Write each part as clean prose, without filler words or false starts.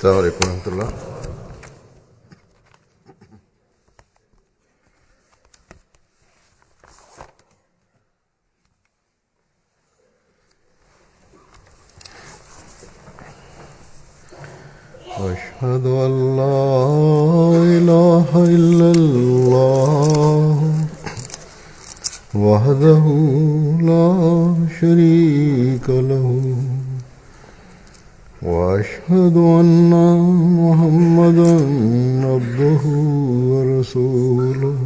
السلام عليكم ورحمة الله. أشهد أن لا إله إلا الله وحده لا شريك له وأشهد أن محمدا عبده ورسوله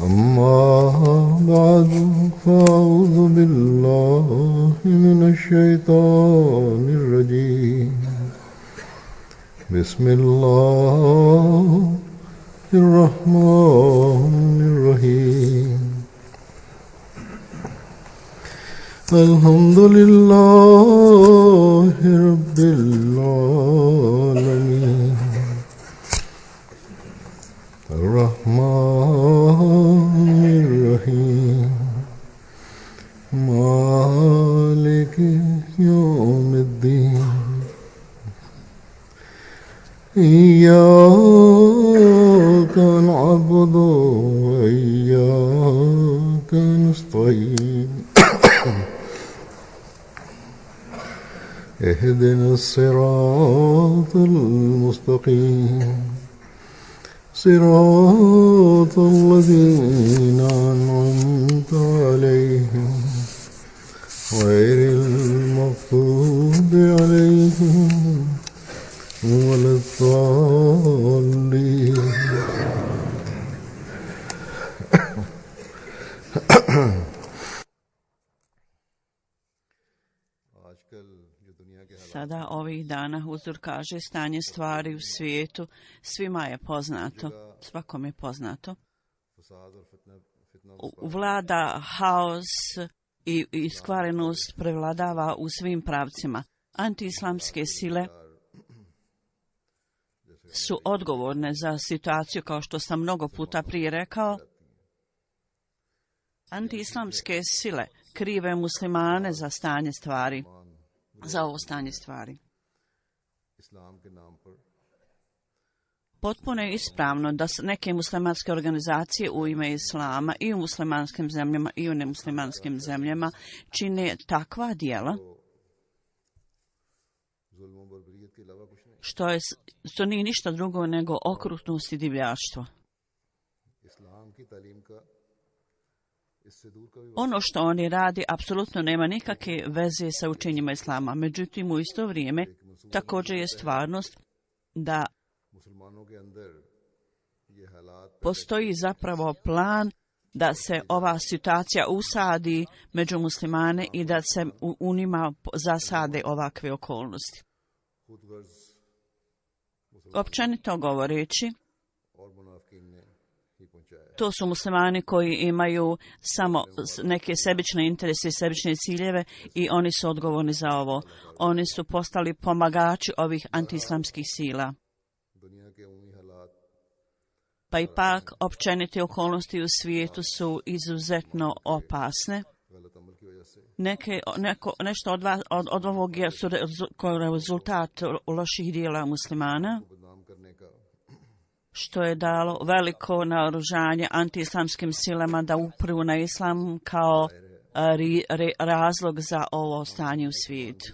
أما بعد فأعوذ بالله من الشيطان الرجيم بسم الله الرحمن الرحيم الحمد لله رب العالمين الرحمن الرحيم مالك يوم الدين إياك نعبد وإياك نستعين اهدنا الصراط المستقيم صراط الذين أنعمت عليهم غير المغضوب عليهم ولا الضالين. Sada ovih dana Huzur kaže stanje stvari u svijetu svima je poznato, svakom je poznato. Vlada haos i iskvarenost prevladava u svim pravcima. Antiislamske sile su odgovorne za situaciju, kao što sam mnogo puta prije rekao. Antiislamske sile krive muslimane za stanje stvari, za ovo stanje stvari. Potpuno je ispravno da neke muslimanske organizacije u ime islama i u muslimanskim zemljama i u nemuslimanskim zemljama čine takva djela što nije ništa drugo nego okrutnost i divljaštvo. Ono što oni radi apsolutno nema nikakve veze sa učenjima islama. Međutim, u isto vrijeme također je stvarnost da postoji zapravo plan da se ova situacija usadi među muslimane i da se u njima zasade ovakve okolnosti. Općenito govoreći, to su muslimani koji imaju samo neke sebične interese i sebične ciljeve i oni su odgovorni za ovo. Oni su postali pomagači ovih antiislamskih sila. Pa ipak općenite okolnosti u svijetu su izuzetno opasne. Nešto od ovog je rezultat loših dijela muslimana, što je dalo veliko naoružanje antiislamskim silama da upru na islam kao razlog za ovo stanje u svijetu.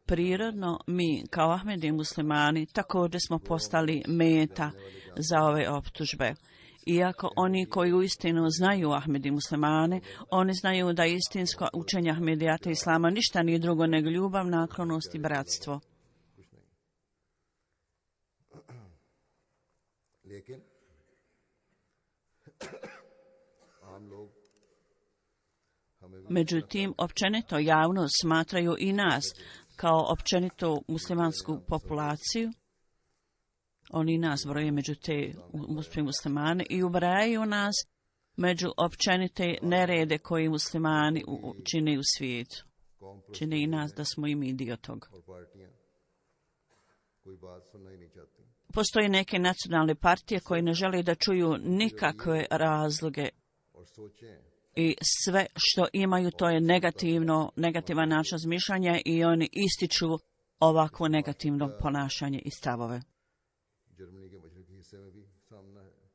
Prirodno, mi kao Ahmedi muslimani također smo postali meta za ove optužbe. Iako oni koji uistinu znaju Ahmedi muslimane, oni znaju da istinsko učenje Ahmedijata islama ništa nije drugo nego ljubav, naklonost i bratstvo. Međutim, općenito javnost smatraju i nas kao općenito muslimansku populaciju. Oni nas broje među te muslimane i ubrajaju nas među općenite nerede koji muslimani čine u svijetu. Čine i nas da smo i mi dio toga. Postoje neke nacionalne partije koje ne žele da čuju nikakve razloge i sve što imaju to je negativan način razmišljanja i oni ističu ovakvo negativno ponašanje i stavove.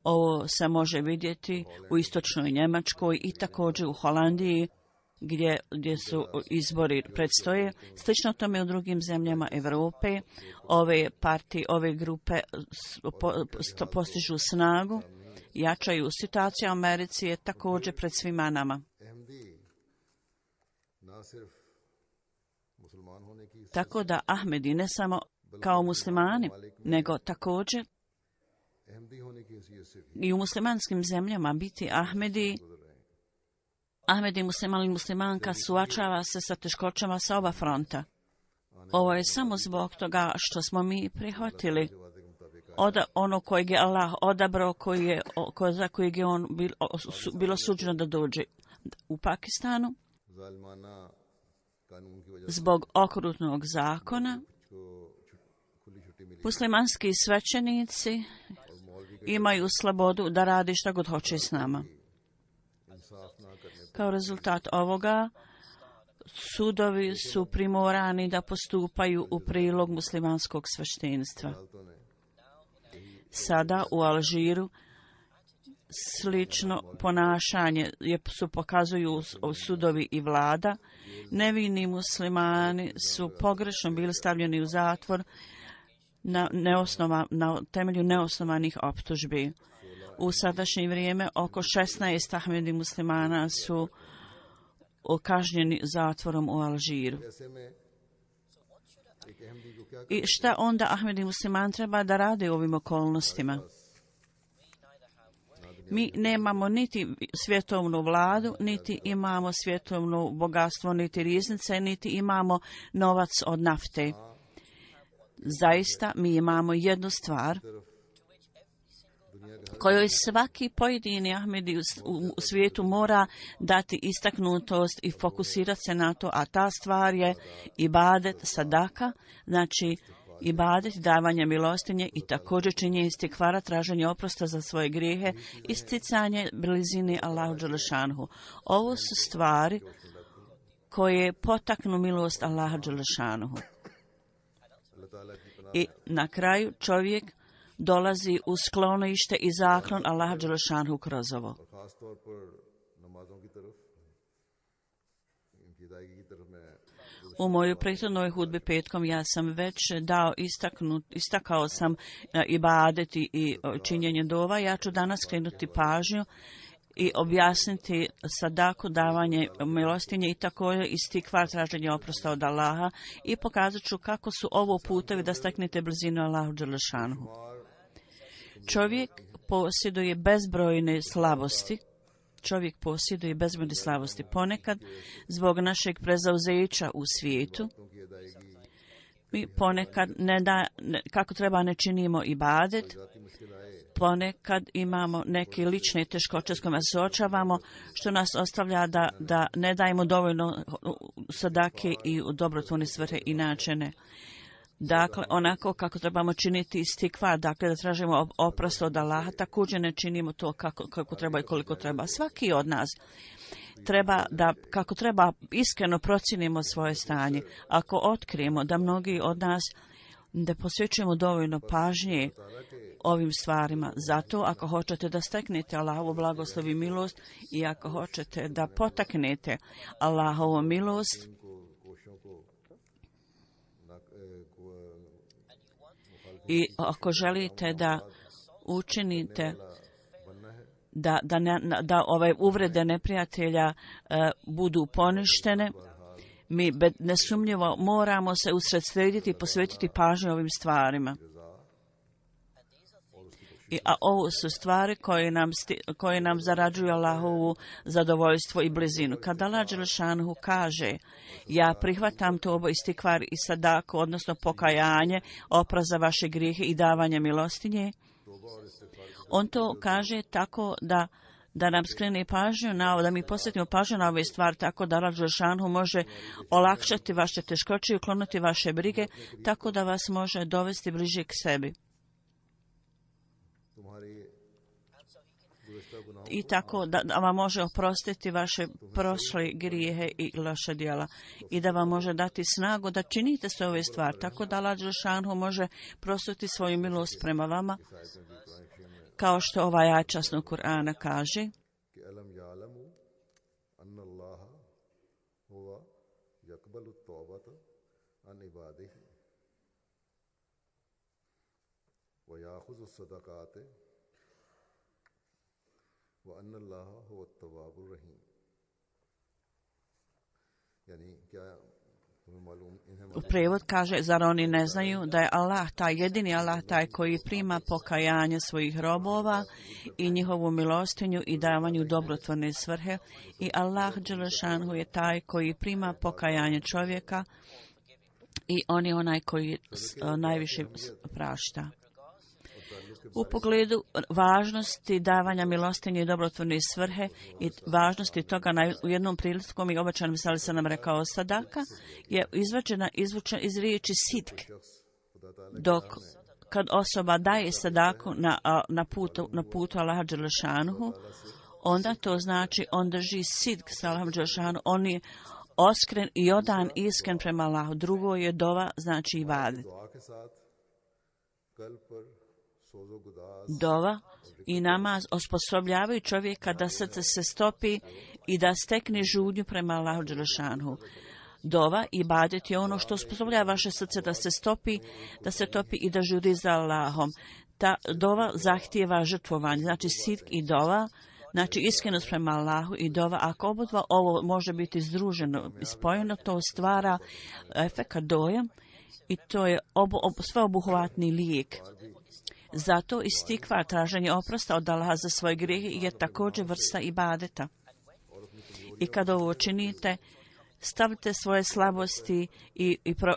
Ovo se može vidjeti u istočnoj Njemačkoj i također u Holandiji gdje su izbori predstoje. Slično tome u drugim zemljama Europe. Ove partije, ove grupe postižu snagu, jačaju situaciju. U Americi je također pred svima nama. Tako da Ahmedi ne samo kao muslimani, nego također i u muslimanskim zemljama biti Ahmedi musliman ili muslimanka suočava se sa teškoćama sa oba fronta. Ovo je samo zbog toga što smo mi prihvatili ono kojeg je Allah odabrao, za kojeg je on bilo suđeno da dođe u Pakistanu. Zbog okrutnog zakona muslimanski svećenici imaju slobodu da rade šta god hoće s nama. Kao rezultat ovoga, sudovi su primorani da postupaju u prilog muslimanskog sveštenstva. Sada u Alžiru slično ponašanje pokazuju sudovi i vlada. Nevini muslimani su pogrešno bili stavljeni u zatvor na temelju neosnovanih optužbi. U sadašnje vrijeme oko 16 Ahmedi muslimana su kažnjeni zatvorom u Alžiru. I šta onda Ahmedi musliman treba da rade u ovim okolnostima? Mi nemamo niti svjetovnu vladu, niti imamo svjetovno bogatstvo, niti riznice, niti imamo novac od nafte. Zaista mi imamo jednu stvar kojoj svaki pojedini Ahmedi u svijetu mora dati istaknutost i fokusirati se na to, a ta stvar je ibadet, sadaka, znači ibadet, davanje milostinje i također činjenje istikvara, traženje oprosta za svoje grijehe, isticanje blizine Allahu dželešanhu. Ovo su stvari koje potaknu milost Allaha dželešanhu. I na kraju čovjek dolazi u sklonište i zaklon Allaha dželešanhu kroz ovo. U mojoj prethodnoj hudbi petkom ja sam već istakao sam ibadet i činjenje dova. Ja ću danas skrenuti pažnju i objasniti sadaku, davanje milostinje i također istikvar, traženje oprosta od Allaha, i pokazat ću kako su ovo putevi da steknete blizinu Allahu dželešanhu. Čovjek posjeduje bezbrojne slabosti. Ponekad, zbog našeg prezauzeća u svijetu, mi ponekad kako treba ne činimo ibadet, ponekad imamo neke lične teškoće s kojima se suočavamo, što nas ostavlja da ne dajemo dovoljno sadake i u dobrotvorne svrhe i načine. Dakle, onako kako trebamo činiti istikvar, dakle da tražimo oprost od Allaha, također ne činimo to kako treba i koliko treba. Svaki od nas treba da, kako treba, iskreno procijenimo svoje stanje. Ako otkrijemo da mnogi od nas ne posvećujemo dovoljno pažnje ovim stvarima, zato ako hoćete da steknete Allahovu blagoslov i milost i ako hoćete da potaknete Allahovu milost, i ako želite da učinite da ove uvrede neprijatelja budu poništene, mi nesumnjivo moramo se usredsrediti i posvetiti pažnju ovim stvarima. A ovo su stvari koje nam zarađuju Allahovu zadovoljstvo i blizinu. Kada Allah dželešanhu kaže ja prihvatam tobo istikvar i sadaku, odnosno pokajanje, oprost za vaše grijehe i davanje milostinje, on to kaže tako da nam skrene pažnju, da mi posvetimo pažnju na ove stvari, tako da Allah dželešanhu može olakšati vaše teškoće i ukloniti vaše brige, tako da vas može dovesti bliže k sebi. i tako da vam može oprostiti vaše prošle grijehe i loše djela i da vam može dati snagu da činite sve ove stvari. Tako da Allah dželešanu može prosuti svoju milost prema vama, kao što ovaj ajet časnog Kur'ana kaže. U prijevod kaže, zar oni ne znaju da je Allah taj, jedini Allah taj koji prima pokajanje svojih robova i njihovu milostinju i davanju dobrotvorne svrhe, i Allah dželešanu je taj koji prima pokajanje čovjeka i on je onaj koji najviše prašta. U pogledu važnosti davanja milostinje i dobrotvorne svrhe i važnosti toga, u jednom prilikom i obećan misali se nam rekao, sadaka je izvučena iz riječi sidk, dok kad osoba daje sadaku na putu Allaha dželešanuhu, onda to znači on drži sidk sa Allahom dželešanuhu, on je oskren i odan iskren prema Allahu. Drugo je dova, znači ibadet. Dova i namaz osposobljavaju čovjeka da srce se stopi i da stekne žudnju prema Allahu dželešanu. Dova i ibadet je ono što osposobljava vaše srce da se topi i da žuri za Allahom. Ta dova zahtijeva žrtvovanje, znači sidk i dova, znači iskrenost prema Allahu i dova. Ako obodva ovo može biti združeno i spojeno, to stvara efekat dojam i to je sveobuhvatni lijek. Zato istikva, traženje oprosta od Allaha za svoje grijehe, je također vrsta ibadeta. I kad ovo činite, stavite svoje slabosti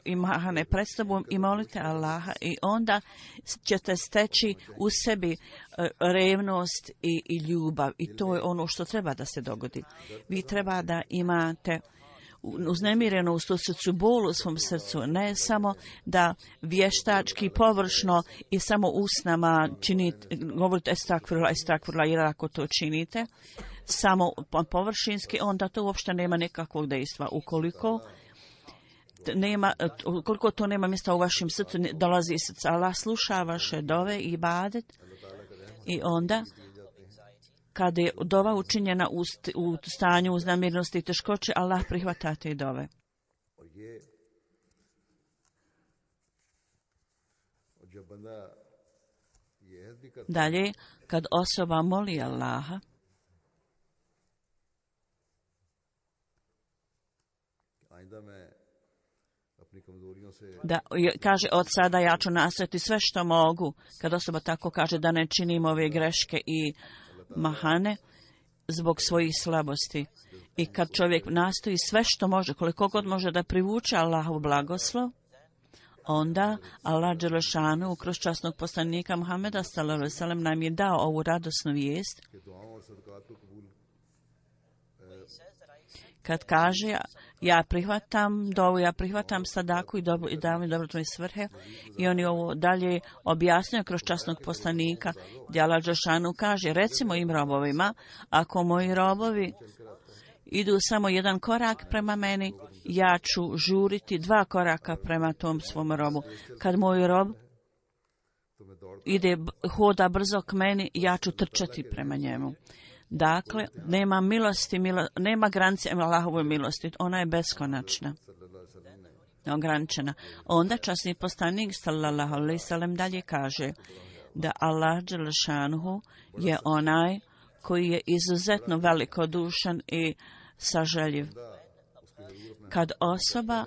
i mahane pred sobom i molite Allaha, i onda ćete steći u sebi revnost i ljubav. I to je ono što treba da se dogodi. Vi treba da imate uznemirenost u srcu, bol u svom srcu, ne samo da vještački, površno i samo usnama govorite estakfirullah, jer ako to činite samo površinski, onda to uopšte nema nekakvog dejstva. Ukoliko to nema mjesta u vašem srcu, dolazi iz srca. Allah sluša vaše dove i ibadet, i onda kada je dova učinjena u stanju uznamirnosti i teškoće, Allah prihvata te dove. Dalje, kad osoba moli Allaha, da kaže, od sada ja ću nastojati sve što mogu, kad osoba tako kaže, da ne činim ove greške i mahane zbog svojih slabosti. I kad čovjek nastoji sve što može, koliko god može da privuče Allahov blagoslov, onda Allah dželešanu kroz časnog poslanika Muhameda sallallahu alejhi ve sellem nam je dao ovu radosnu vijest. Kad kaže, ja prihvatam dovu, ja prihvatam sadaku i davam dobrotvorne svrhe, i on je ovo dalje objasnio kroz časnog poslanika, gdje Allah dželešanu kaže, recimo im robovima, ako moji robovi idu samo jedan korak prema meni, ja ću žuriti 2 koraka prema tom svom robu. Kad moj rob hoda brzo k meni, ja ću trčati prema njemu. Dakle, nema milosti, nema granice Allahove milosti, ona je beskonačna, ograničena. Onda časni poslanik sallallahu alejhi ve sellem dalje kaže da Allah dželešanuhu je onaj koji je izuzetno velikodušan i sažaljiv. Kad osoba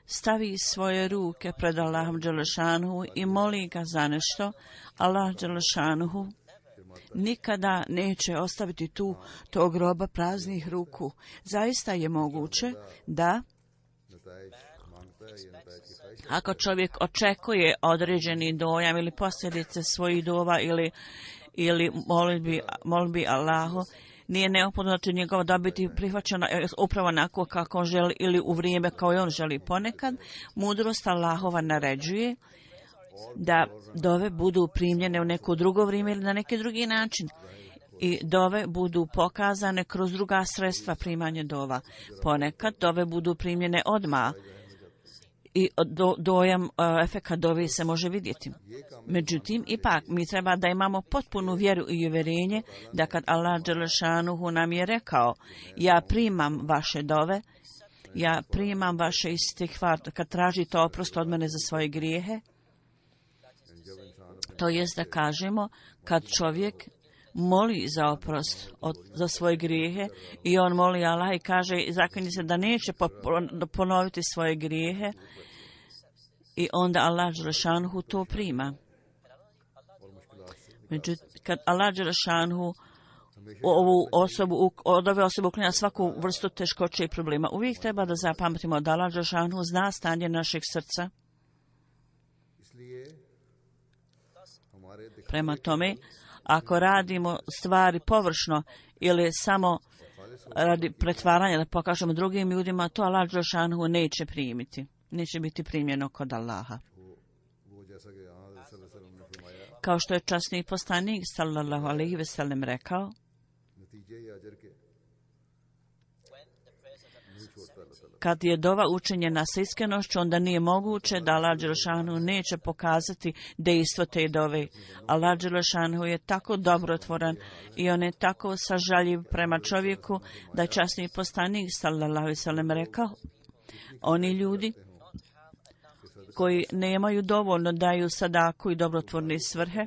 stavi svoje ruke pred Allahom dželešanuhu i moli ga za nešto, Allah dželešanuhu nikada neće ostaviti tog roba praznih ruku. Zaista je moguće da ako čovjek očekuje određeni dojam ili posljedice svojih dova ili molbi Allahu, nije neophodno da će njegova dobiti prihvaćena upravo onako kako on želi ili u vrijeme kao i on želi. Ponekad mudrost Allahova naređuje da dove budu primljene u neko drugo vrijeme ili na neki drugi način. i dove budu pokazane kroz druga sredstva primanja dova. Ponekad dove budu primljene odmah i dojam efekat dove se može vidjeti. Međutim, ipak mi treba da imamo potpunu vjeru i uvjerenje da kad Allah dželešanuhu nam je rekao ja primam vaše dove, ja primam vaše istikvar, kad tražite oprost od mene za svoje grijehe, to jest da kažemo kad čovjek moli za oprost za svoje grijehe i on moli Allah i kaže zaklinje se da neće ponoviti svoje grijehe i onda Allah dželešanuhu to prima. Međutim, kad Allah dželešanuhu od ove osobe uklanja svaku vrstu teškoće i problema, uvijek treba da zapamtimo da Allah dželešanuhu zna stanje našeg srca. Prema tome, ako radimo stvari površno ili samo radi pretvaranja da pokažemo drugim ljudima, to Allah dželešanuhu neće primiti. Neće biti primljeno kod Allaha. Kao što je časni poslanik sallallahu alejhi ve sellem rekao, kad je dova učinjena sa iskrenošću, onda nije moguće da Allah dželešanuhu neće pokazati dejstvo te dove. Allah dželešanuhu je tako dobrotvoran i on je tako sažaljiv prema čovjeku da je časni poslanik sallallahu alejhi ve sellem rekao, oni ljudi koji nemaju dovoljno daju sadaku i dobrotvorne svrhe,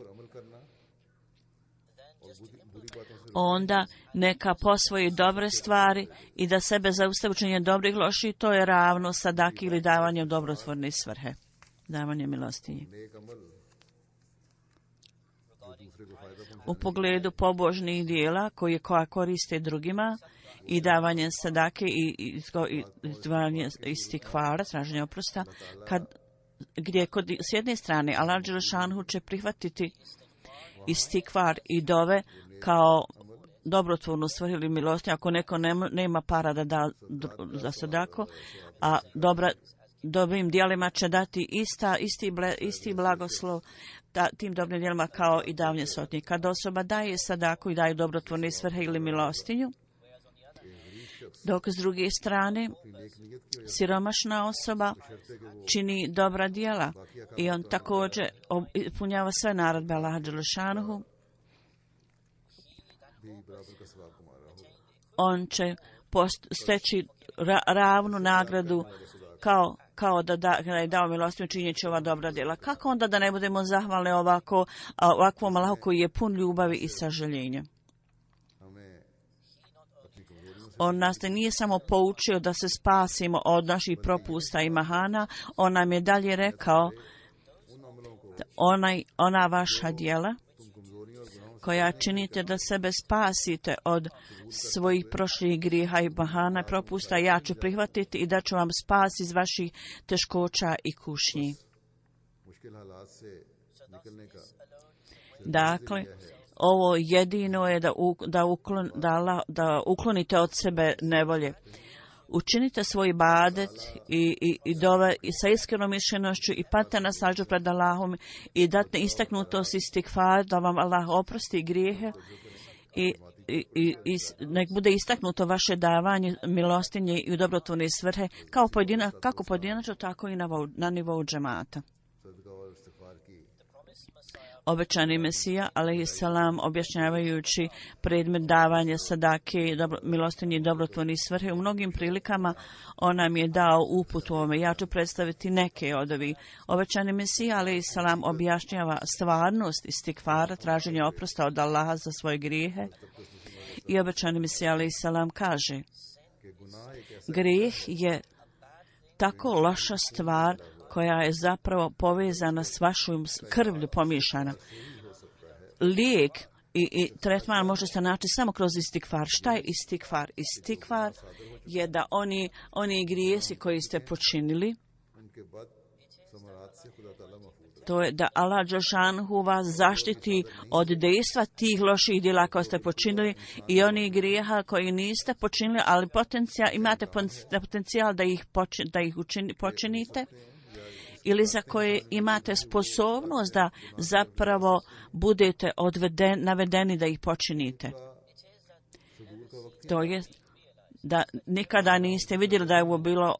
onda neka posvoji dobre stvari i da sebe zaustavi učenje dobrih loših, to je ravno sadaki ili davanje dobrotvorne svrhe, davanje milostinje. U pogledu pobožnih dijela koja koriste drugima i davanje sadake i davanje istikvara, traženje oprosta, gdje s jedne strane Allah dželešanuhu će prihvatiti istikvar i dove kao dobrotvornu svrhu ili milostinju ako neko nema para da da za sadaku, a dobrim djelima će dati isti blagoslov tim dobrim djelima kao i davanje sotnje. Kad osoba daje sadaku i daje dobrotvorne svrhe ili milostinju, dok s druge strane siromašna osoba čini dobra djela i on također ispunjava sve naredbe Allaha dželešanuhu, on će steći ravnu nagradu kao da je dao milostinju činjeći ova dobra djela. Kako onda da ne budemo zahvalni ovakvom Allahu koji je pun ljubavi i sažaljenja? On nas nije samo poučio da se spasimo od naših propusta i mahana, on nam je dalje rekao ona vaša djela koja činite da sebe spasite od svojih prošlih grijeha i mahana i propusta, ja ću prihvatiti i da ću vam spas iz vaših teškoća i kušnji. Dakle, ovo jedino je da uklonite od sebe nevolje. Učinite svoj ibadet i dove i sa iskrenom mišljenošću i patite na sađu pred Allahom i date istaknutost istikfar da vam Allah oprosti grijehe i nek bude istaknuto vaše davanje milostinje i u dobrotvorne svrhe kako pojedinačno tako i na nivou džemata. Obećani Mesija, alejhiselam, objašnjavajući predmet davanja sadake, milostinje i dobrotvorne svrhe, u mnogim prilikama on nam je dao uput u ovome. Ja ću predstaviti neke od ovih. Obećani Mesija, alejhiselam, objašnjava stvarnost istikvara, traženja oprosta od Allaha za svoje grijehe. I obećani Mesija, alejhiselam, kaže: grijeh je tako loša stvar koja je zapravo povezana s vašom krvlju pomiješana. Lijek i tretman može se naći samo kroz istikvar. Šta je istikvar? Istikvar je da oni grijesi koji ste počinili, to je da Allah dželešanuhu vas zaštiti od dejstva tih loših djela koje ste počinili i onih grijeha koji niste počinili, ali imate potencijal da ih počinite. ili za koje imate sposobnost da zapravo budete navedeni da ih počinite. To je da nikada niste vidjeli da je ovo bilo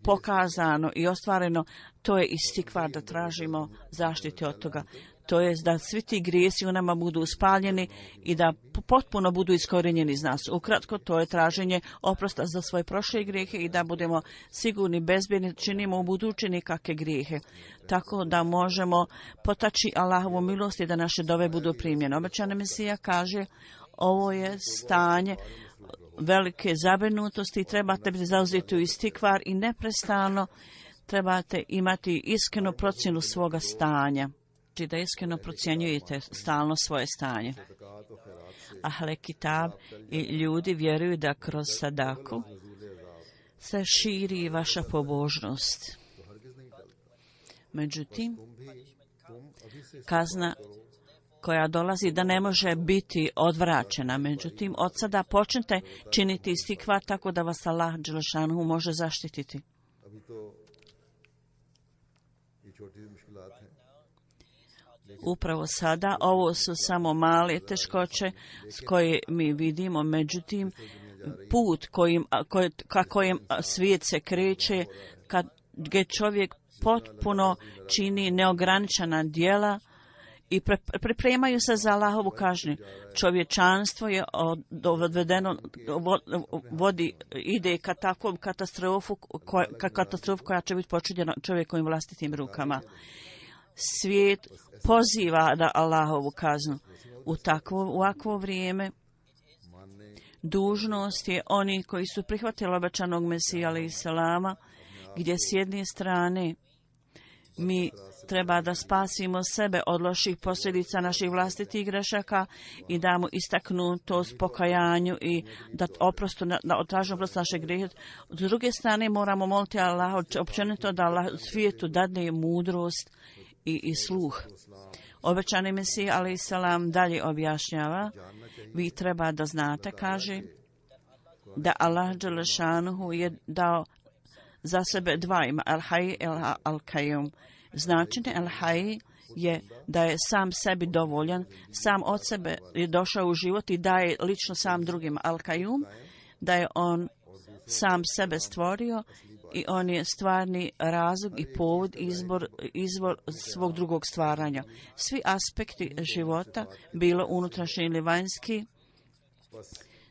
pokazano i ostvareno, to je istikvar, da tražimo zaštite od toga. To je da svi ti grijesi u nama budu spaljeni i da potpuno budu iskorenjeni iz nas. Ukratko, to je traženje oprosta za svoje prošle grijehe i da budemo sigurni, bezbjedni, činimo u budući nikakve grijehe. Tako da možemo potaći Allahovu milost i da naše dove budu primljene. Obećani Mesija kaže, ovo je stanje velike zabrinutosti i trebate biti zauzeti u istikvar i neprestano trebate imati iskrenu procjenu svoga stanja. Znači da iskreno procjenjujete stalno svoje stanje. Ahle Kitab i ljudi vjeruju da kroz sadaku se širi vaša pobožnost. Međutim, kazna koja dolazi da ne može biti odvraćena. Međutim, od sada počnete činiti istikvar tako da vas Allah dželešanuhu može zaštititi. Upravo sada, ovo su samo male teškoće s koje mi vidimo, međutim, put ka kojem svijet se kreće, gdje čovjek potpuno čini neograničena djela i pripremaju se za Allahovu kažnju. Čovječanstvo je odvedeno, ide ka takvom katastrofu koja će biti počinjena čovjekovim vlastitim rukama. Svijet poziva da Allahovu kaznu. U ovakvo vrijeme dužnost je oni koji su prihvatili obećanog Mesija alejhi selama, gdje s jedne strane mi treba da spasimo sebe od loših posljedica naših vlastitih grešaka i damo istaknutost pokajanju i da tražimo oprost naše grijehe. S druge strane moramo moliti Allah općenito da Allah svijetu dadne mudrost i sluh. Obećani Mesija alejhi selam dalje objašnjava, vi treba da znate, kaže, da Allah dželešanuhu je dao za sebe dva ima, Al-Hay i Al-Qayyum. Značenje Al-Hay je da je sam sebi dovoljan, sam od sebe je došao u život i daje lično sam drugima. Al-Qayyum, da je on sam sebe stvorio i on je stvarni razlog i povod, izvor svog drugog stvaranja. Svi aspekti života, bilo unutrašnji ili vanjski,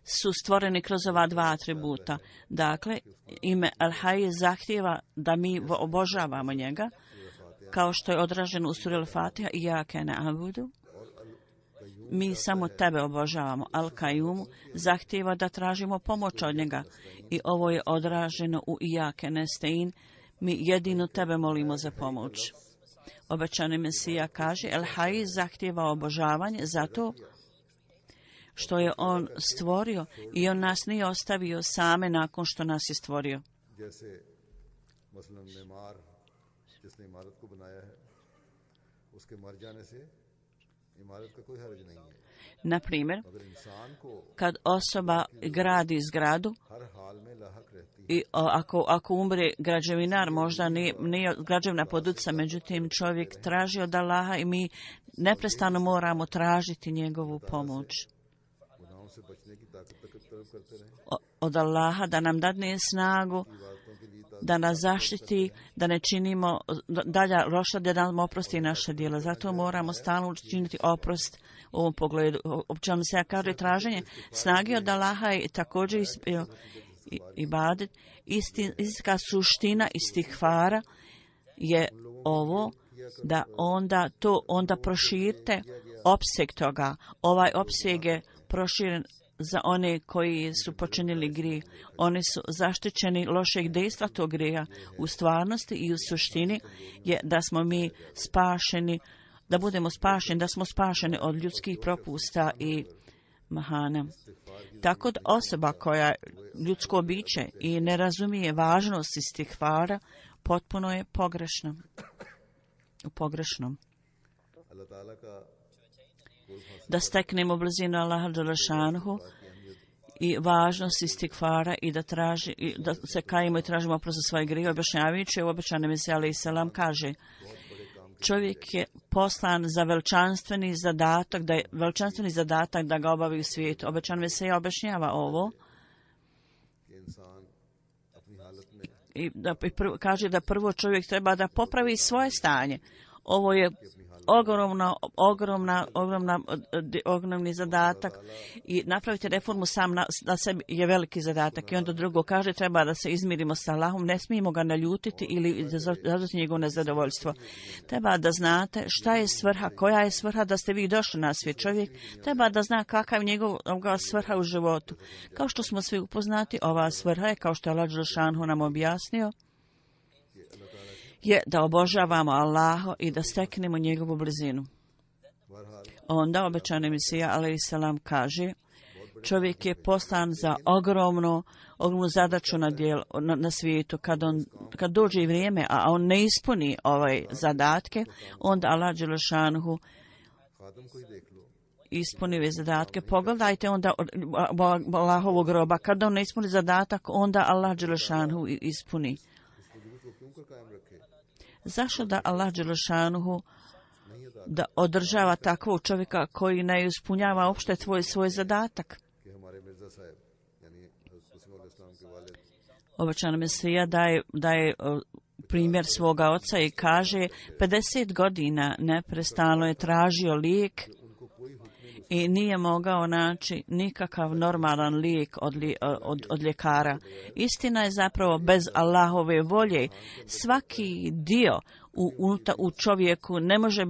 su stvoreni kroz ova dva atributa. Dakle, ime Al-Hay zahtijeva da mi obožavamo njega, kao što je odraženo u suri Al-Fatiha, Iyake na'budu, mi samo tebe obožavamo. Al-Qayyum zahtijeva da tražimo pomoć od njega i ovo je odraženo u Iyake nasta'in, mi jedino tebe molimo za pomoć. Obećani Mesija kaže, Al-Hay zahtijeva obožavanje zato što je on stvorio i on nas nije ostavio same nakon što nas je stvorio. Na primjer, kad osoba gradi zgradu i ako umre građevinar, možda nije građevna poduca, međutim čovjek traži od Allaha i mi neprestano moramo tražiti njegovu pomoć. Od Allaha da nam dadne snagu, da nas zaštiti, da ne činimo dalja loša, da nam oprosti naše djela. Zato moramo stalno učiniti oprost u ovom pogledu. Općeno se kaže traženje snage od Allaha i također ibadet. Istinska suština istikvara je ovo da onda proširite opseg toga. Ovaj opseg je proširen za one koji su počinili grijeh. Oni su zaštićeni lošeg dejstva tog grijeha. U stvarnosti i u suštini je da smo mi spašeni, da budemo spašeni, da smo spašeni od ljudskih propusta i mahana. Tako da osoba koja ljudsko biće i ne razumije važnost istikvara, potpuno je pogrešna. U pogrešnom. Da steknemo blizinu Allaha dželešanuhu i važnost istikfara i da se kajemo i tražimo oprost za svoje grijehe, objašnjavajući u obećanom Mesija alejhi selam kaže: čovjek je poslan za veličanstveni zadatak da ga obavi u svijetu. Obećan Mesija objašnjava ovo i kaže da prvo čovjek treba da popravi svoje stanje. Ovo je ogromni zadatak i napraviti reformu sam na sebi je veliki zadatak. I onda drugo kaže treba da se izmirimo sa Allahom, ne smijemo ga naljutiti ili izazvati njegovo nezadovoljstvo. Treba da znate šta je svrha, koja je svrha da ste vi došli na svijet. Čovjek treba da zna kakva je njegova svrha u životu. Kao što smo svi upoznati, ova svrha je, kao što je Allah dželešanu nam objasnio, je da obožavamo Allaha i da steknemo njegovu blizinu. Onda obećani Mesija alejhi selam kaže: čovjek je poslan za ogromnu zadaću na svijetu. Kad dođe vrijeme, a on ne ispuni zadatke, onda Allah dželešanu ispuni ove zadatke. Pogledajte onda Allahovog roba. Kada on ne ispuni zadatak, onda Allah dželešanu ispuni. Zašto da Allah dželešanu da održava takvog čovjeka koji ne ispunjava uopšte svoj zadatak? Obećan Mesija daje primjer svoga oca i kaže 50 godina neprestano je tražio lijek i nije mogao naći nikakav normalan lijek od ljekara. Istina je zapravo bez Allahove volje svaki dio u čovjeku ne može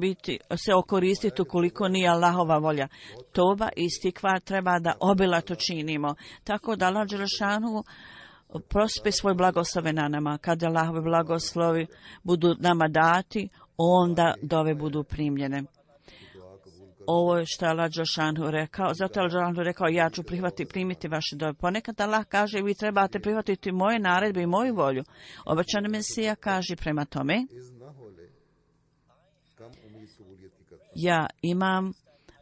se okoristiti ukoliko nije Allahova volja. Toba i istikvar treba da obilato činimo. Tako da Allah dželešanu prospe svoj blagoslove na nama. Kada Allahove blagoslovi budu nama dati, onda dove budu primljene. Ovo je što je Allah dželešanu rekao. Zato je Allah dželešanu rekao: ja ću primiti vaše dove. Ponekad Allah kaže: vi trebate prihvatiti moje naredbe i moju volju. Obećani Mesija kaže prema tome: ja imam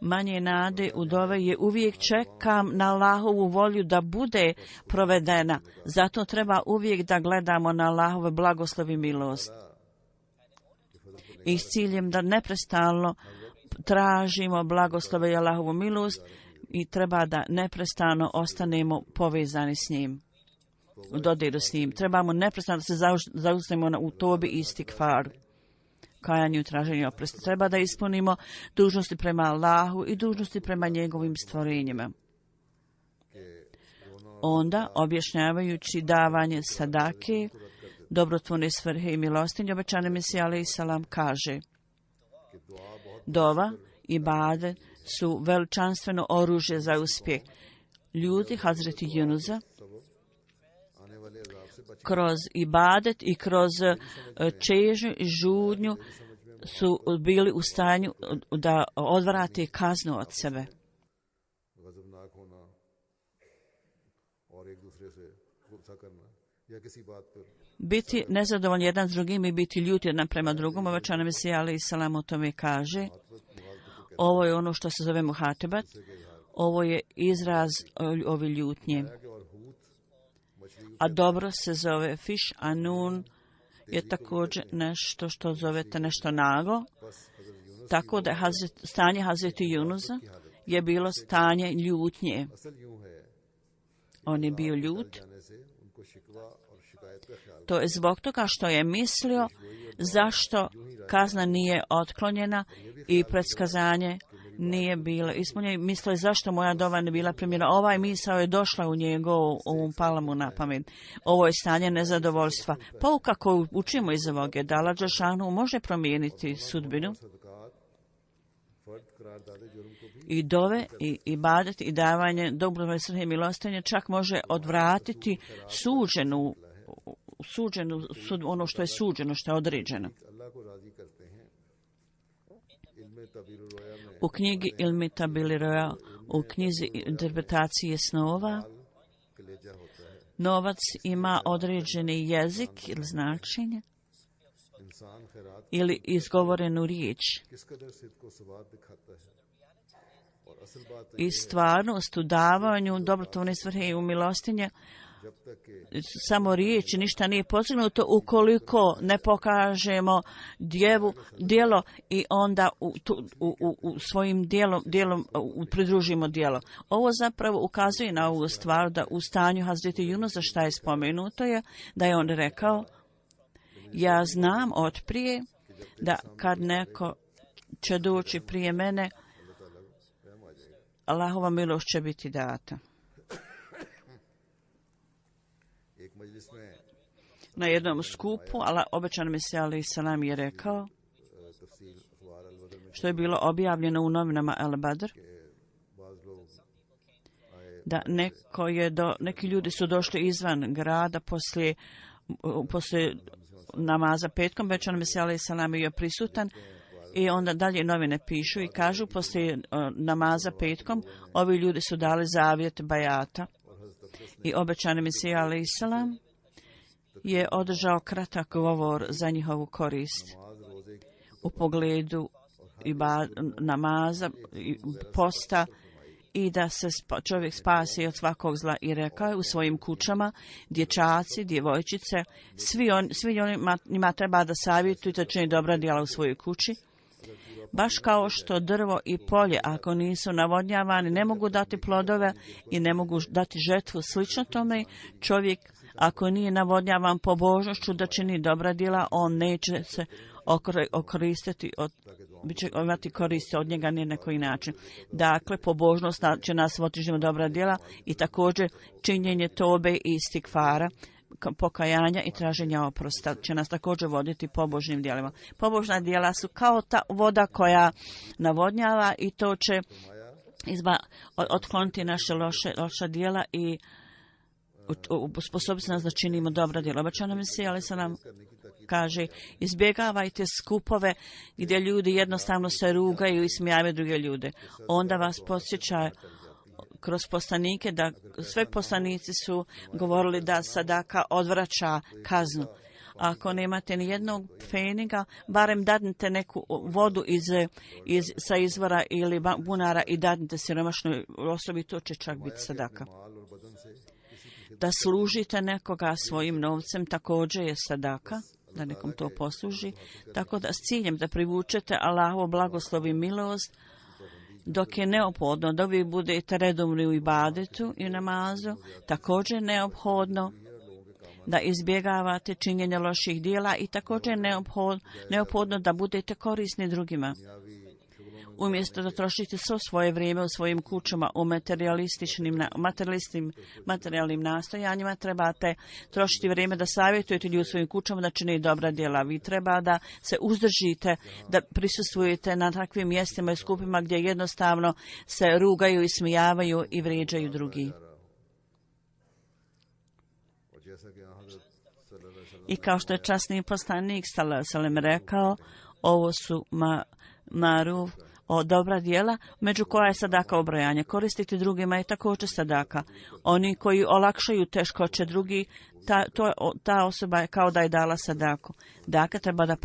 manje nade u dove, jer uvijek čekam na Allahovu volju da bude provedena. Zato treba uvijek da gledamo na Allahove blagoslovi i milost. I s ciljem da neprestano tražimo blagoslove i Allahovu milost i treba da neprestano ostanemo povezani s njim, u dodiru s njim. Trebamo neprestano da se zaustavimo u tobi i istikfaru, kajanju i traženju oprosta. Treba da ispunimo dužnosti prema Allahu i dužnosti prema njegovim stvorenjima. Onda, objašnjavajući davanje sadake, dobrotvorne svrhe i milostinje, obećani Mesija alejhi selam kaže: dova i ibadet su veličanstveno oružje za uspjeh. Ljudi Hazreti Junusa kroz ibadet i kroz čežnju i žudnju su bili u stanju da odvrate kaznu od sebe. Biti nezadovoljni jedan s drugim i biti ljuti jedan prema drugom, obećani Mesija alejhi selam o tome kaže: ovo je ono što se zove muhatebat, ovo je izraz ove ljutnje. A dobro se zove fiš, a nun je također nešto što zovete nešto nago. Tako da stanje Hazreti Junusa je bilo stanje ljutnje. On je bio ljut. To je zbog toga što je mislio zašto kazna nije otklonjena i predskazanje nije bilo ispunjeno. Mislio je zašto moja dova ne bila primljena. Ovaj misao je došla u njegovom palamu na pamet. Ovo je stanje nezadovoljstva. Pouka koju učimo iz ovog je da Allah dželešanu može promijeniti sudbinu. I dove, i ibadet, i davanje dobrovoljne svrhe i milostinje čak može odvratiti ono što je suđeno, što je određeno. U knjigi Ilmi Tabili Roja, u knjizi interpretacije snova, novac ima određeni jezik ili značenje ili izgovorenu riječ. i stvarnost u davanju dobrotvorne svrhe i u milostinje. Samo riječi, ništa nije postignuto ukoliko ne pokažemo djelo i onda u svojim djelom pridružimo djelo. Ovo zapravo ukazuje na ovu stvar da u stanju Hazreti Junusa, šta je spomenuto je, da je on rekao: ja znam otprije da kad neko će doći prije mene, Allahova milost će biti data. Na jednom skupu, obećan Mesija alejhi selam je rekao, što je bilo objavljeno u novinama El Badr, da neki ljudi su došli izvan grada poslije namaza petkom, obećan Mesija alejhi selam je prisutan. I onda dalje novine pišu i kažu poslije namaza petkom ovi ljudi su dali zavjet bajata i obećani Mesija alejhi selam je održao kratak govor za njihovu korist u pogledu namaza i posta i da se čovjek spasi od svakog zla. I rekao je u svojim kućama, dječaci, djevojčice, svi njima treba da savjetuju da čini dobra djela u svojoj kući. Baš kao što drvo i polje, ako nisu navodnjavani, ne mogu dati plodove i ne mogu dati žetvu. Slično tome, čovjek, ako nije navodnjavan pobožnošću da čini dobra djela, on neće se okoristiti, će imati koristi od njega ni na koji način. Dakle, pobožnost će nas voditi dobra djela i također činjenje tobe i istikfara, pokajanja i traženja oprosta će nas također voditi pobožnim djelima. Pobožna djela su kao ta voda koja navodnjava i to će otkloniti naše loša djela i sposobiti nas da činimo dobra djela. Obećano Mesija alejhi selam kaže: izbjegavajte skupove gdje ljudi jednostavno se rugaju i smijavaju druge ljude. Onda vas podsjeća kroz poslanike da sve poslanici su govorili da sadaka odvraća kaznu. Ako nemate ni jednog pfeniga, barem dadnite neku vodu sa izvora ili bunara i dadnite siromašnoj osobi, to će čak biti sadaka. Da služite nekoga svojim novcem također je sadaka, da nekom to posluži, tako da s ciljem da privučete Allahovu blagoslov i milost, dok je neophodno da vi budete redovni u ibadetu i namazu, također je neophodno da izbjegavate činjenje loših djela i također je neophodno da budete korisni drugima. Umjesto da trošite svo svoje vrijeme u svojim kućama u materijalnim nastojanjima, trebate trošiti vrijeme da savjetujete ljudi u svojim kućama da čine dobra djela. Vi treba da se uzdržite, da prisustvujete na takvim mjestima i skupima gdje jednostavno se rugaju i smijavaju i vrijeđaju drugi. I kao što je časni poslanik sallallahu alejhi ve sellem rekao, ovo su maruf, dobra djela, među koja je sadaka obrajanje. Koristiti drugima je također sadaka. Oni koji olakšaju teškoće drugi, ta osoba je kao da je dala sadaku. Dakle, treba da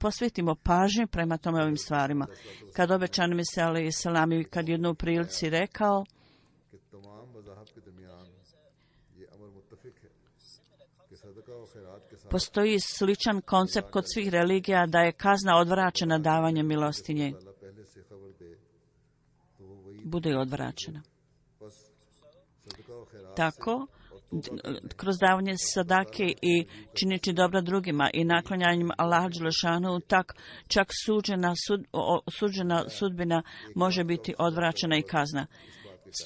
posvetimo pažnju prema tome ovim stvarima. Kad obećani Mesija alejhi selam kad jednu prilici rekao, postoji sličan koncept kod svih religija da je kazna odvraćena davanjem milostinje. Bude odvraćena. Tako, kroz davanje sadake i čineći dobra drugima i naklanjanjem Allaha dželešanu, čak suđena sudbina može biti odvraćena i kazna.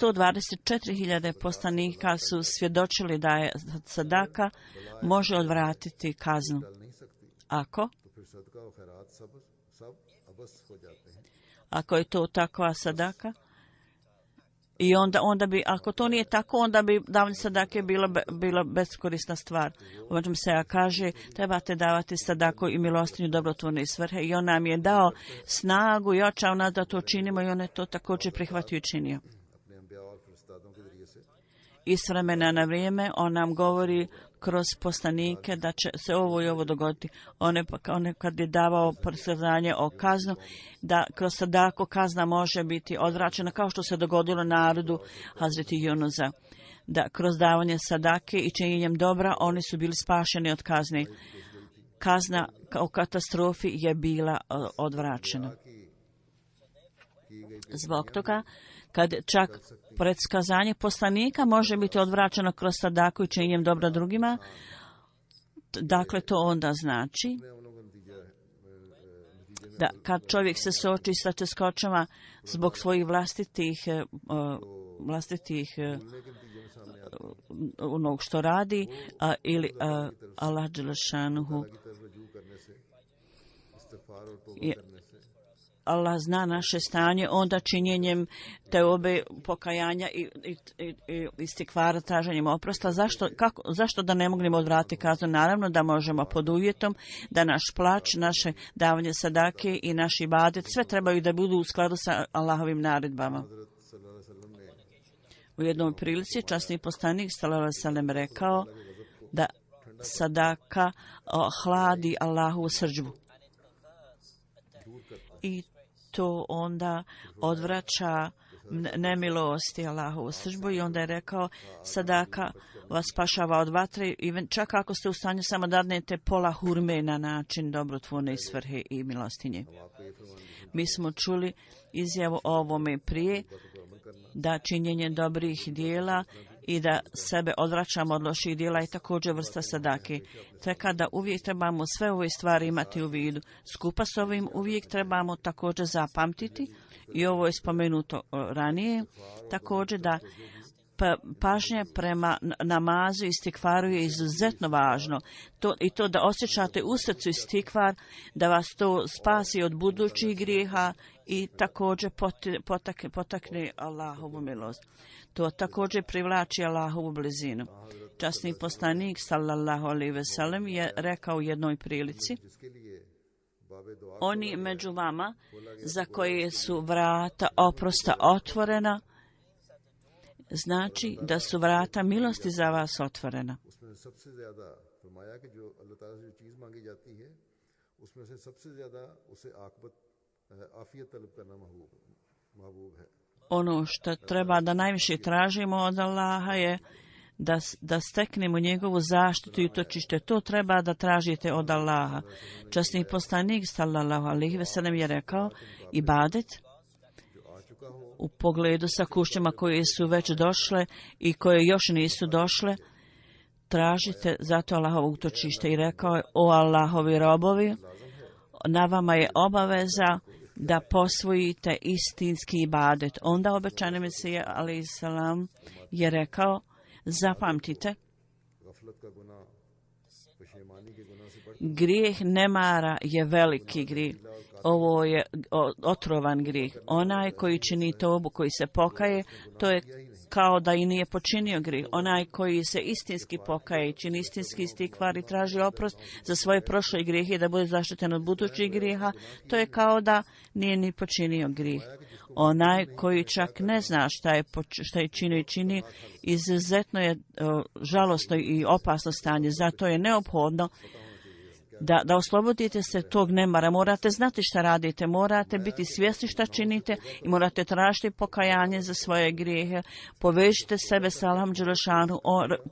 124.000 poslanika su svjedočili da je sadaka može odvratiti kaznu. Ako je to takva sadaka, i onda bi, ako to nije tako, onda bi davanje sadake bilo beskorisna stvar. Obećan se kaže, trebate davati sadaku i milostinju dobrotvorne svrhe i on nam je dao snagu i očao nas da to činimo i on je to također prihvatio i činio. I s vremena na vrijeme on nam govori kroz poslanike da će se ovo i ovo dogoditi. One kad je davao predskazanje o kaznu, da kroz sadaku kazna može biti odvraćena, kao što se dogodilo narodu Hazreti Junusa. Da kroz davanje sadake i činjenjem dobra oni su bili spašeni od kazne. Kazna u katastrofi je bila odvraćena. Zbog toga, kad čak predskazanje poslanika može biti odvraćeno kroz sadaku i činjenjem dobra drugima, dakle to onda znači da kad čovjek se suoči sa teškoćama zbog svojih vlastitih onog što radi, ili Allah dželešanuhu, Allah zna naše stanje, onda činjenjem teobe, pokajanja i istikvara, traženjem oprosta. Zašto da ne mognemo odvratiti kaznu? Naravno da možemo, pod uvjetom da naš plač, naše davanje sadake i naš ibadet sve trebaju da budu u skladu sa Allahovim naredbama. U jednoj prilici časni poslanik sallallahu alejhi ve sellem rekao da sadaka hladi Allahovu srdžbu. I to onda odvraća nemilosti Allahovu srdžbu, i onda je rekao sadaka vas spašava od vatre, i čak ako ste u stanju samo dadnete pola hurme na način dobrotvorne svrhe i milostinje. Mi smo čuli izjavu o ovome prije, da činjenje dobrih dijela i da sebe odvraćamo od loših dijela je također vrsta sadake. Tako da uvijek trebamo sve ove stvari imati u vidu. Skupa s ovim uvijek trebamo također zapamtiti, i ovo je spomenuto ranije, također da pažnja prema namazu i istikvaru je izuzetno važno. I to da osjećate u srcu istikvar, da vas to spasi od budućih grijeha i također potakne Allahovu milost. To također privlači Allahovu blizinu. Časni poslanik sallallahu alejhi ve sellem je rekao u jednoj prilici: oni među vama za koje su vrata oprosta otvorena, znači da su vrata milosti za vas otvorena. Ono što treba da najviše tražimo od Allaha je da steknemo njegovu zaštitu i utočište. To treba da tražite od Allaha. Časni poslanik sallallahu alejhi ve sellem je rekao: ibadet u pogledu sa kućama koje su već došle i koje još nisu došle, tražite zato Allahovo utočište. I rekao je: o Allahovi robovi, na vama je obaveza da posvojite istinski ibadet. Onda obećani Mesija alejhi selam je rekao: zapamtite, grijeh nemara je veliki grijeh. Ovo je otrovan grijeh. Onaj koji čini tobu, koji se pokaje, to je kao da i nije počinio grijeh. Onaj koji se istinski pokaje, čini istinski istikvar i traži oprost za svoje prošle grijehe da bude zaštiten od budućih grijeha, to je kao da nije ni počinio grijeh. Onaj koji čak ne zna šta je čini, izuzetno je žalosno i opasno stanje. Zato je neophodno da oslobodite se tog nemara. Morate znati šta radite, morate biti svjesni šta činite i morate tražiti pokajanje za svoje grijehe. Povežite sebe sa Allahom dželešanu,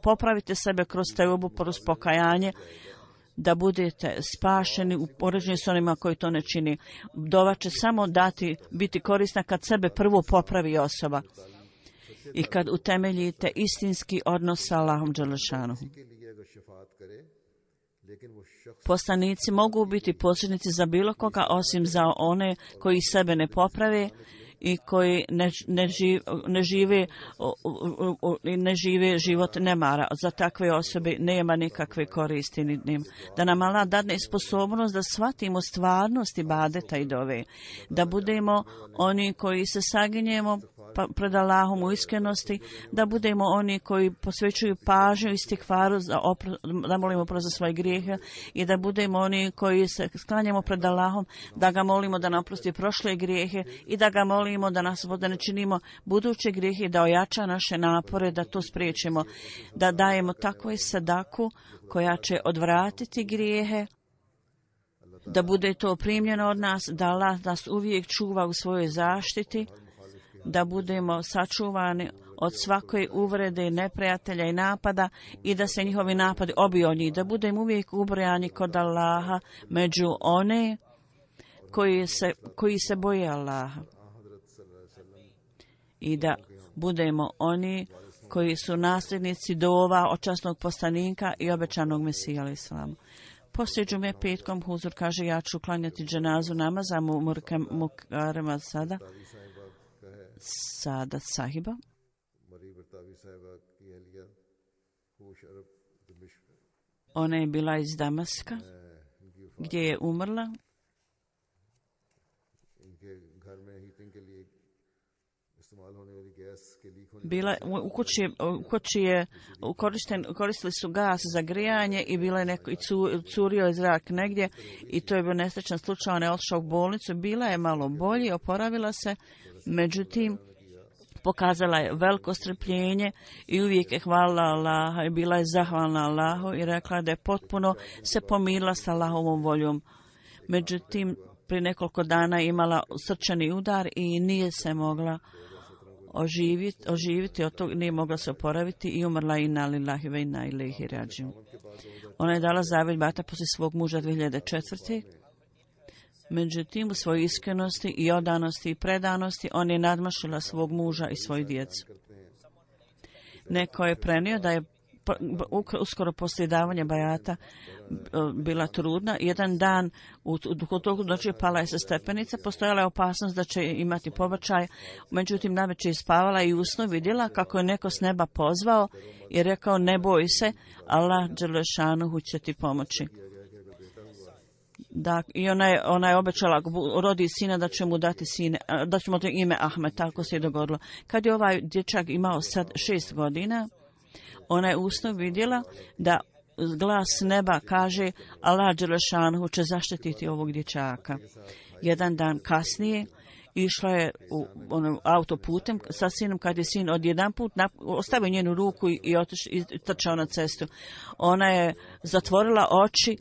popravite sebe kroz teubu, kroz pokajanje, da budete spašeni u poređenju s onima koji to ne čini. Dova će samo biti korisna kad sebe prvo popravi osoba i kad utemeljite istinski odnos sa Allahom dželešanu. Poslanici mogu biti posrednici za bilo koga osim za one koji sebe ne poprave i koji ne žive život nemara. Za takve osobe nema nikakve koristi. Da nam Allah dadne sposobnost da shvatimo stvarnost ibadeta i dove. Da budemo oni koji se saginjemo pred Allahom u iskrenosti, da budemo oni koji posvećuju pažnju istikvaru, da molimo oprost za svoje grijehe i da budemo oni koji se sklanjamo pred Allahom, da ga molimo da nam oprosti prošle grijehe i da ga molimo da ne činimo buduće grijehe i da ojača naše napore da to spriječimo, da dajemo takvu sadaku koja će odvratiti grijehe, da bude to primljeno od nas, da Allah nas uvijek čuva u svojoj zaštiti, da budemo sačuvani od svake uvrede, neprijatelja i napada i da se njihovi napadi obiju od njih, da budemo uvijek ubrojani kod Allaha među one koji se boje Allaha i da budemo oni koji su nasljednici dova od časnog poslanika i obećanog Mesija alejhi selam. Poslije me petkom huzur kaže ja ću klanjati dženazu namaza Mukarrema Sadat sahiba. Ona je bila iz Damaska gdje je umrla. U kući je koristili su gas za grijanje i bila je curio je zrak negdje i to je bio nesrećan slučaj. Ona je otišla u bolnicu, bila je malo bolje, oporavila se, međutim pokazala je veliko strpljenje i uvijek je hvalila Allaha i bila je zahvalna Allahu i rekla da je potpuno se pomirila sa Allahovom voljom. Međutim, prije nekoliko dana imala srčani udar i nije se mogla oživiti, od toga nije mogla se oporaviti i umrla inna lillahi ve inna ilaihi rađiun. Ona je dala zavjet bata poslije svog muža 2004. Međutim, u svojoj iskrenosti i odanosti i predanosti on je nadmašila svog muža i svoju djecu. Neko je prenio da je uskoro poslije davanja bajata bila trudna. Jedan dan u toku noći pala je sa stepenica, postojala je opasnost da će imati pobačaj, međutim navečer je spavala i u snu vidjela kako je neko s neba pozvao i rekao ne boj se, Allah dželešanuhu će ti pomoći. I ona je obećala rodi sina da će mu dati sine, da će mu dati ime Ahmed, tako se je dogodilo. Kad je ovaj dječak imao sad 6 godina, ona je u snu vidjela da glas neba kaže Allah dželešanuhu će zaštititi ovog dječaka. Jedan dan kasnije išla je autoputem sa sinom kad je sin odjedanput ostavio njenu ruku i trčao na cestu. Ona je zatvorila oči.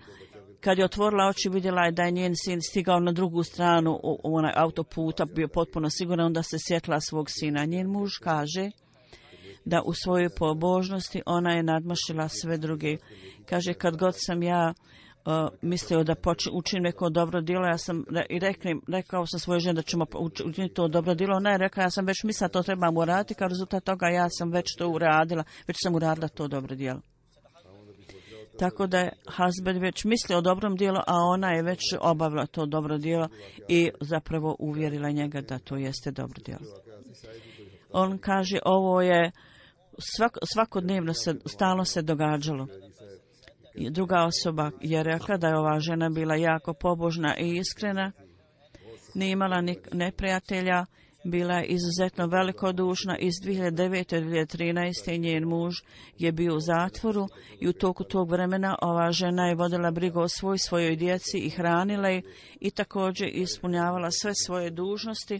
Kad je otvorila oči, vidjela je da je njen sin stigao na drugu stranu onaj autoputa, bio potpuno siguran, onda se sjetila svog sina. Njen muž kaže da u svojoj pobožnosti ona je nadmašila sve druge. Kaže, kad god sam ja mislio da učinim neko dobro djelo, ja sam rekao sam svojoj ženi da ćemo učiniti to dobro djelo. Ona je rekla, ja sam već mislila to trebam uraditi, kao rezultat toga ja sam već to uradila, već sam uradila to dobro djelo. Tako da je husband već mislio o dobrom dijelu, a ona je već obavila to dobro djelo i zapravo uvjerila njega da to jeste dobro djelo. On kaže, ovo je svakodnevno stalno se događalo. Druga osoba je rekla da je ova žena bila jako pobožna i iskrena, nije imala neprijatelja, bila je izuzetno velikodušna. Iz 2009. do 2013. njen muž je bio u zatvoru i u toku tog vremena ova žena je vodila brigu o svojoj djeci i hranila ih i također ispunjavala sve svoje dužnosti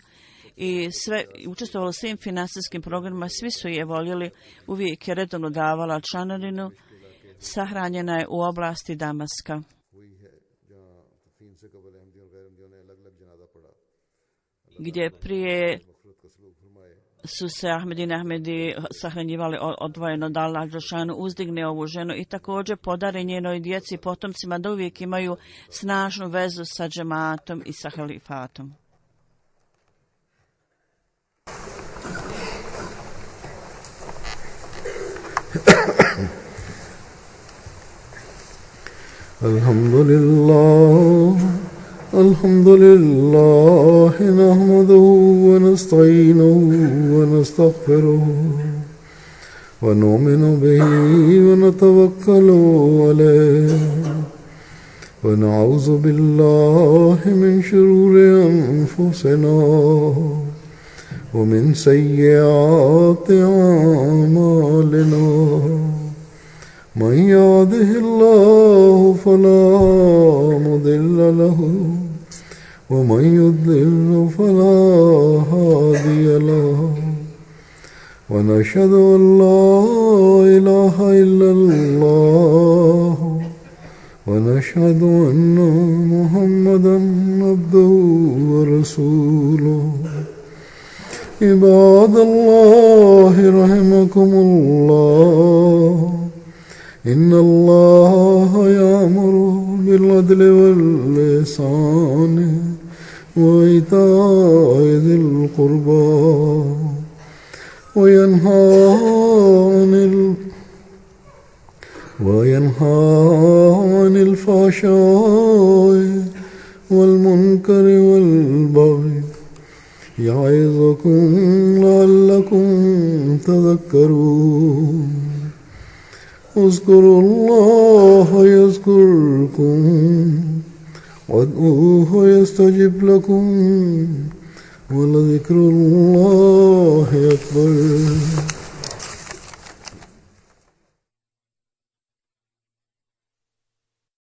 i učestvovala u svim financijskim programima, svi su je voljeli, uvijek je redovno davala članarinu, sahranjena je u oblasti Damaska. Gdje prije su se Ahmedi sahranjivali odvojeno da Allah dželešanu uzdigne ovu ženu i također podare njenoj djeci i potomcima da uvijek imaju snažnu vezu sa džematom i sa halifatom. Alhamdulillah, nahmaduhu wa nasta'inuhu wa nastaghfiruhu wa nu'minu bihi wa natawakkalu alayhi wa na'udhu billahi min shururi anfusina ومن سيئات أعمالنا من يهده الله فلا مضل له ومن يضلل فلا هادي له ونشهد أن لا إله إلا الله ونشهد أن محمدا عبده ورسوله عباد الله رحمكم الله إن الله يأمر بالعدل والإحسان وإيتاء ذي القربى وينهى عن الفحشاء والمنكر والبغي يعظكم لعلكم تذكرون اذكروا الله يذكركم وادعوه يستجب لكم ولذكر الله أكبر.